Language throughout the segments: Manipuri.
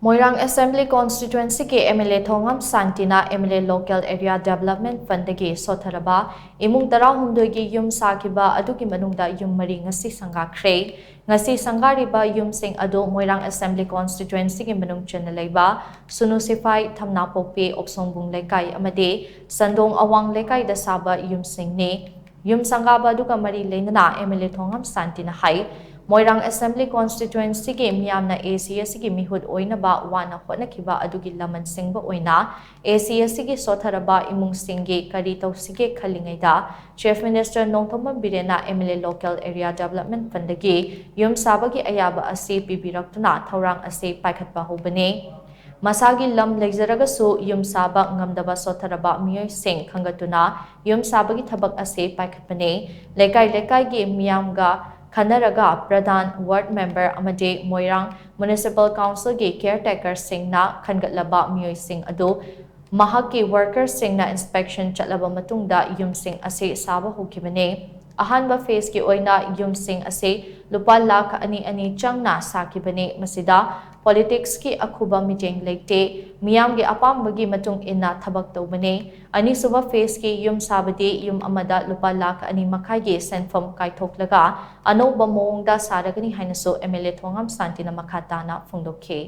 Moirang Assembly Constituency ke MLA Thongam Shanti na MLA Local Area Development Fund dagi Sotharaba Imung Tarahumdoi gi yum Sakhiba adugi manungda yum mari Ngasi Sanggakhre Ngasi Sanggariba yum sing ado Moirang Assembly Constituency gi manung channel laiba Sunu Sifai Thamna Pokpe Opsongbung Lekai amade Sandong Awang Lekai da Saba yum sing ne yum Sanggaba duga mari leinana MLA Thongam Shanti na hai Moirang Assembly Constituency ke miyamna ACS ki mihud oina ba wana hotnakiba adugi laman singba oina ACS ki Sotharaba Imung singge kari tausige khalingaida Chief Minister Nongthoma Birena MLA Local Area Development Fund dagi yum sabagi ayaba ase pibiraktuna thaurang ase paikhatpa hobane Masagi lam leizaragasu yum saba ngamdaba Sotharaba miyoi sing khangatuna yum sabagi thabak ase paikhatpane lekai gi miyamga Khanaraga Pradhan Ward Member amade Moirang Municipal Council ge caretaker singna khangatlaba miyoi sing ado mahaki worker singna inspection chatlaba matungda yum sing ase saba hokibane ahanba phase ki oina yum sing ase lupa lakh ani changna sakibane masida politics ki akhuba meeting leite miyam ge apambagi matung inna thabak tawbane ani suba phase ki yum sabade yum amada lupa lakh ani makhai ge senfom kaithoklaga anoba mongda saragani hainaso MLA Thongam Shanti na makhatana phungdokhe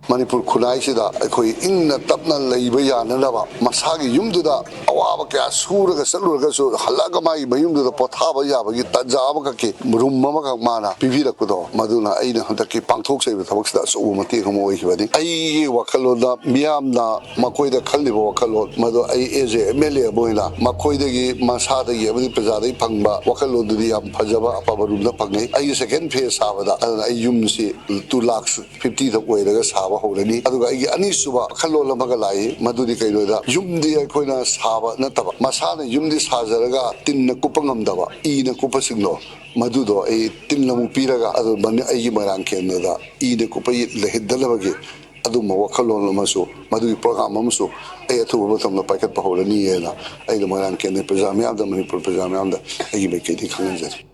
Manipur Kunaisida, Koi Inna Tapna Labayana, Masagi Yumduda, Awaka, Suraga, Salurga, Halagamai, Mayumdu, Potaba Yabagi, Tajabaki, Murumamaka Mana, Pivida Kudo, Maduna, Aina, Hantaki, Pantok, Tavaks, Umati, Homoivadi, Ai Wakaloda, Miamna, Makoida Kalibo Wakalo, Mado Aze, Melia Boina, Makoida, Masada, Yabadi Pazadi, Pangba, Wakalo, Pajaba, Pabarunda Pangi, I second phase Savada, and I Yumsi 2 lakhs 50 of Waygas. Howlani, Anisuba, Kalola Magalai, Madudi Kailoda, Yumdi Koina Saba, Nataba, Masana Yumdis Hazaraga, Tinna Kupangamdava, Ina Kupasino, Madudo, a Tinnamu Piraga, other Bani Ayimaran Canada, Ina Kupai, Lehidalabagi, Aduma Wakalon Maso, Madui Program Mamso, Ayatu from the Packet Paholani, Ayamaran Canada, Pajamiam, the Manipur Pajamiam, Ayimaki Kangas.